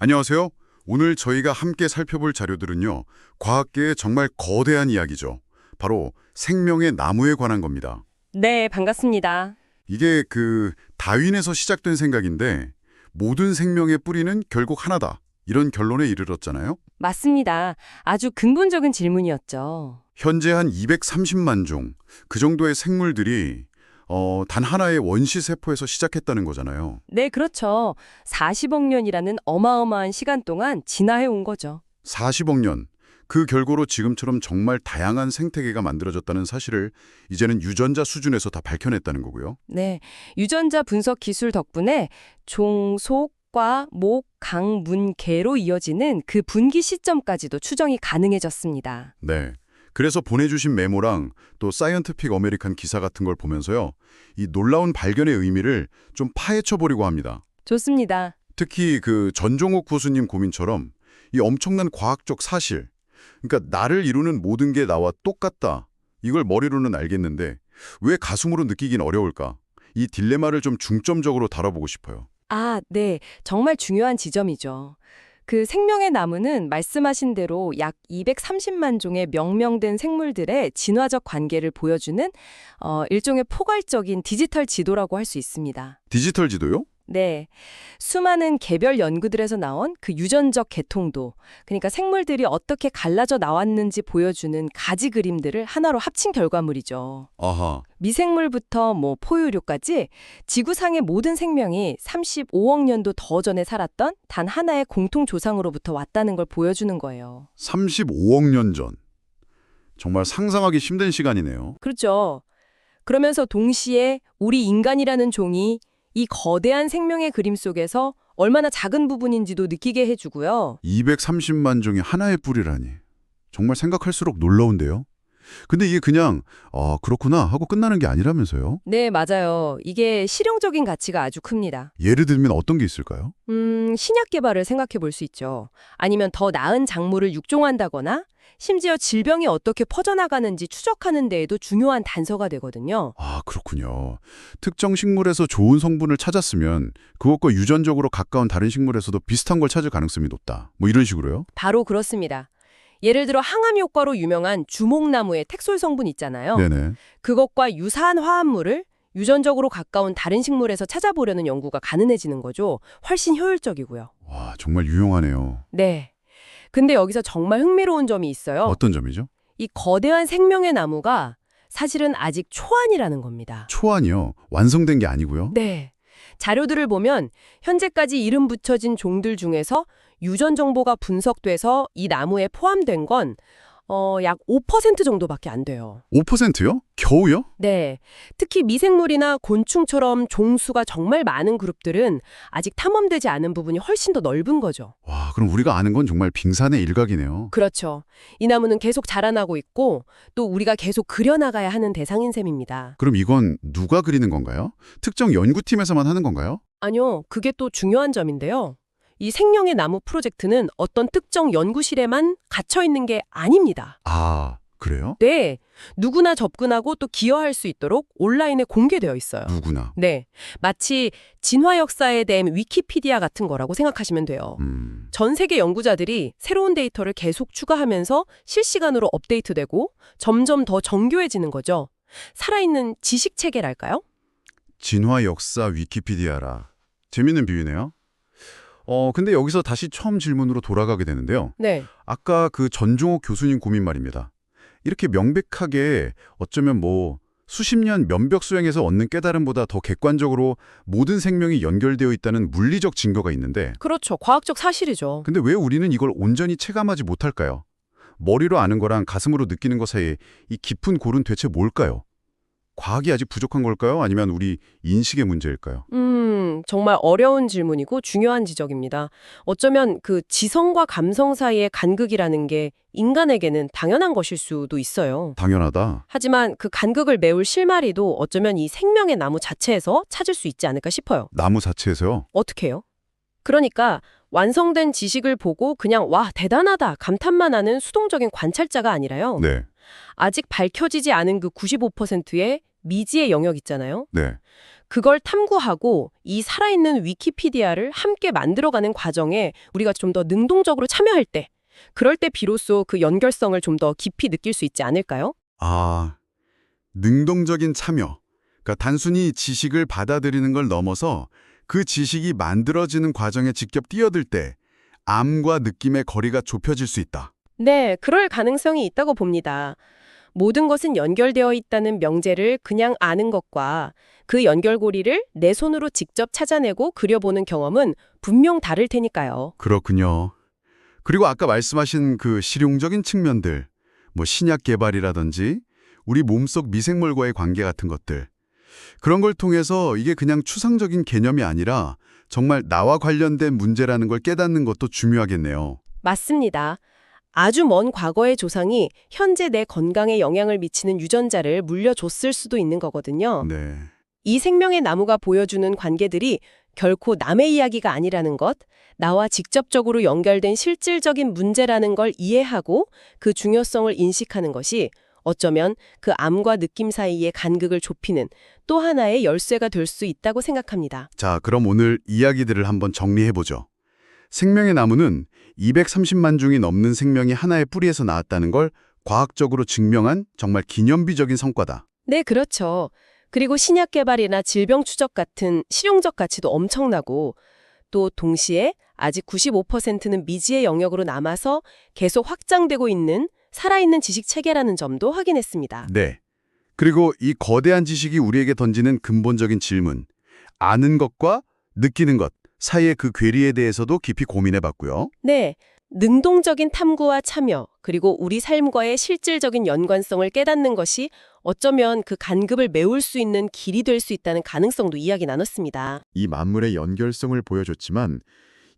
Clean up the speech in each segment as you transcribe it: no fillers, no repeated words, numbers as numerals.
안녕하세요. 오늘 저희가 함께 살펴볼 자료들은요. 과학계의 정말 거대한 이야기죠. 바로 생명의 나무에 관한 겁니다. 네, 반갑습니다. 이게 다윈에서 시작된 생각인데 모든 생명의 뿌리는 결국 하나다. 이런 결론에 이르렀잖아요. 맞습니다. 아주 근본적인 질문이었죠. 현재 한 230만 종, 그 정도의 생물들이 단 하나의 원시 세포에서 시작했다는 거잖아요. 네, 그렇죠. 40억 년이라는 어마어마한 시간 동안 진화해 온 거죠. 40억 년. 그 결과로 지금처럼 정말 다양한 생태계가 만들어졌다는 사실을 이제는 유전자 수준에서 다 밝혀냈다는 거고요. 네, 유전자 분석 기술 덕분에 종, 속, 과, 목, 강, 문, 개로 이어지는 그 분기 시점까지도 추정이 가능해졌습니다. 네. 그래서 보내주신 메모랑 또 사이언티픽 어메리칸 기사 같은 걸 보면서요. 이 놀라운 발견의 의미를 좀 파헤쳐보려고 합니다. 좋습니다. 특히 전종욱 교수님 고민처럼 이 엄청난 과학적 사실, 그러니까 나를 이루는 모든 게 나와 똑같다. 이걸 머리로는 알겠는데 왜 가슴으로 느끼긴 어려울까? 이 딜레마를 좀 중점적으로 다뤄보고 싶어요. 아, 네. 정말 중요한 지점이죠. 그 생명의 나무는 말씀하신 대로 약 230만 종의 명명된 생물들의 진화적 관계를 보여주는 일종의 포괄적인 디지털 지도라고 할 수 있습니다. 디지털 지도요? 네. 수많은 개별 연구들에서 나온 그 유전적 계통도, 그러니까 생물들이 어떻게 갈라져 나왔는지 보여주는 가지 그림들을 하나로 합친 결과물이죠. 아하. 미생물부터 포유류까지 지구상의 모든 생명이 35억 년도 더 전에 살았던 단 하나의 공통 조상으로부터 왔다는 걸 보여주는 거예요. 35억 년 전. 정말 상상하기 힘든 시간이네요. 그렇죠. 그러면서 동시에 우리 인간이라는 종이 이 거대한 생명의 그림 속에서 얼마나 작은 부분인지도 느끼게 해주고요. 230만 종이 하나의 뿌리라니. 정말 생각할수록 놀라운데요. 근데 이게 그냥 그렇구나 하고 끝나는 게 아니라면서요? 네, 맞아요. 이게 실용적인 가치가 아주 큽니다. 예를 들면 어떤 게 있을까요? 신약 개발을 생각해 볼 수 있죠. 아니면 더 나은 작물을 육종한다거나 심지어 질병이 어떻게 퍼져나가는지 추적하는 데에도 중요한 단서가 되거든요. 아, 그렇군요. 특정 식물에서 좋은 성분을 찾았으면 그것과 유전적으로 가까운 다른 식물에서도 비슷한 걸 찾을 가능성이 높다. 이런 식으로요? 바로 그렇습니다. 예를 들어 항암 효과로 유명한 주목나무의 택솔 성분 있잖아요. 네네. 그것과 유사한 화합물을 유전적으로 가까운 다른 식물에서 찾아보려는 연구가 가능해지는 거죠. 훨씬 효율적이고요. 와, 정말 유용하네요. 네. 근데 여기서 정말 흥미로운 점이 있어요. 어떤 점이죠? 이 거대한 생명의 나무가 사실은 아직 초안이라는 겁니다. 초안이요. 완성된 게 아니고요. 네. 자료들을 보면 현재까지 이름 붙여진 종들 중에서 유전 정보가 분석돼서 이 나무에 포함된 건 약 5% 정도밖에 안 돼요. 5%요? 겨우요? 네. 특히 미생물이나 곤충처럼 종수가 정말 많은 그룹들은 아직 탐험되지 않은 부분이 훨씬 더 넓은 거죠. 와, 그럼 우리가 아는 건 정말 빙산의 일각이네요. 그렇죠. 이 나무는 계속 자라나고 있고 또 우리가 계속 그려나가야 하는 대상인 셈입니다. 그럼 이건 누가 그리는 건가요? 특정 연구팀에서만 하는 건가요? 아니요, 그게 또 중요한 점인데요. 이 생명의 나무 프로젝트는 어떤 특정 연구실에만 갇혀 있는 게 아닙니다. 아, 그래요? 네, 누구나 접근하고 또 기여할 수 있도록 온라인에 공개되어 있어요. 누구나. 네, 마치 진화 역사에 대한 위키피디아 같은 거라고 생각하시면 돼요. 전 세계 연구자들이 새로운 데이터를 계속 추가하면서 실시간으로 업데이트되고 점점 더 정교해지는 거죠. 살아있는 지식 체계랄까요? 진화 역사 위키피디아라. 재밌는 비유네요. 근데 여기서 다시 처음 질문으로 돌아가게 되는데요. 네. 아까 전종욱 교수님 고민 말입니다. 이렇게 명백하게 어쩌면 수십 년 면벽 수행에서 얻는 깨달음보다 더 객관적으로 모든 생명이 연결되어 있다는 물리적 증거가 있는데 그렇죠. 과학적 사실이죠. 근데 왜 우리는 이걸 온전히 체감하지 못할까요? 머리로 아는 거랑 가슴으로 느끼는 것 사이에 이 깊은 골은 대체 뭘까요? 과학이 아직 부족한 걸까요? 아니면 우리 인식의 문제일까요? 정말 어려운 질문이고 중요한 지적입니다. 어쩌면 그 지성과 감성 사이의 간극이라는 게 인간에게는 당연한 것일 수도 있어요. 당연하다. 하지만 그 간극을 메울 실마리도 어쩌면 이 생명의 나무 자체에서 찾을 수 있지 않을까 싶어요. 나무 자체에서요? 어떻게요? 그러니까 완성된 지식을 보고 그냥 와, 대단하다 감탄만 하는 수동적인 관찰자가 아니라요. 네. 아직 밝혀지지 않은 그 95%의 미지의 영역 있잖아요. 네. 그걸 탐구하고 이 살아있는 위키피디아를 함께 만들어가는 과정에 우리가 좀 더 능동적으로 참여할 때, 그럴 때 비로소 그 연결성을 좀 더 깊이 느낄 수 있지 않을까요? 아, 능동적인 참여. 그러니까 단순히 지식을 받아들이는 걸 넘어서 그 지식이 만들어지는 과정에 직접 뛰어들 때 암과 느낌의 거리가 좁혀질 수 있다. 네, 그럴 가능성이 있다고 봅니다. 모든 것은 연결되어 있다는 명제를 그냥 아는 것과 그 연결고리를 내 손으로 직접 찾아내고 그려보는 경험은 분명 다를 테니까요. 그렇군요. 그리고 아까 말씀하신 그 실용적인 측면들, 뭐 신약 개발이라든지 우리 몸속 미생물과의 관계 같은 것들, 그런 걸 통해서 이게 그냥 추상적인 개념이 아니라 정말 나와 관련된 문제라는 걸 깨닫는 것도 중요하겠네요. 맞습니다. 아주 먼 과거의 조상이 현재 내 건강에 영향을 미치는 유전자를 물려줬을 수도 있는 거거든요. 네. 이 생명의 나무가 보여주는 관계들이 결코 남의 이야기가 아니라는 것, 나와 직접적으로 연결된 실질적인 문제라는 걸 이해하고 그 중요성을 인식하는 것이 어쩌면 그 암과 느낌 사이의 간극을 좁히는 또 하나의 열쇠가 될 수 있다고 생각합니다. 자, 그럼 오늘 이야기들을 한번 정리해보죠. 생명의 나무는 230만 종이 넘는 생명이 하나의 뿌리에서 나왔다는 걸 과학적으로 증명한 정말 기념비적인 성과다. 네, 그렇죠. 그리고 신약 개발이나 질병 추적 같은 실용적 가치도 엄청나고 또 동시에 아직 95%는 미지의 영역으로 남아서 계속 확장되고 있는 살아있는 지식 체계라는 점도 확인했습니다. 네. 그리고 이 거대한 지식이 우리에게 던지는 근본적인 질문, 아는 것과 느끼는 것 사이의 그 괴리에 대해서도 깊이 고민해봤고요. 네, 능동적인 탐구와 참여, 그리고 우리 삶과의 실질적인 연관성을 깨닫는 것이 어쩌면 그 간급을 메울 수 있는 길이 될 수 있다는 가능성도 이야기 나눴습니다. 이 만물의 연결성을 보여줬지만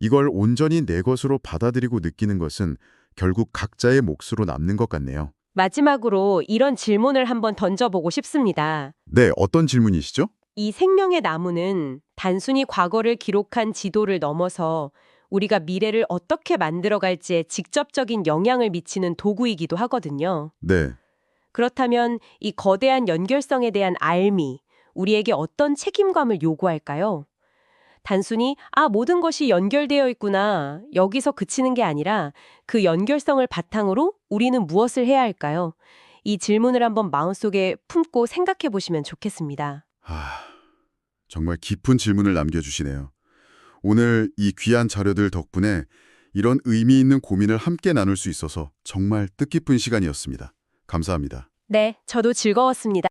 이걸 온전히 내 것으로 받아들이고 느끼는 것은 결국 각자의 몫으로 남는 것 같네요. 마지막으로 이런 질문을 한번 던져보고 싶습니다. 네, 어떤 질문이시죠? 이 생명의 나무는 단순히 과거를 기록한 지도를 넘어서 우리가 미래를 어떻게 만들어갈지에 직접적인 영향을 미치는 도구이기도 하거든요. 네. 그렇다면 이 거대한 연결성에 대한 알미, 우리에게 어떤 책임감을 요구할까요? 단순히 모든 것이 연결되어 있구나, 여기서 그치는 게 아니라 그 연결성을 바탕으로 우리는 무엇을 해야 할까요? 이 질문을 한번 마음속에 품고 생각해 보시면 좋겠습니다. 정말 깊은 질문을 남겨주시네요. 오늘 이 귀한 자료들 덕분에 이런 의미 있는 고민을 함께 나눌 수 있어서 정말 뜻깊은 시간이었습니다. 감사합니다. 네, 저도 즐거웠습니다.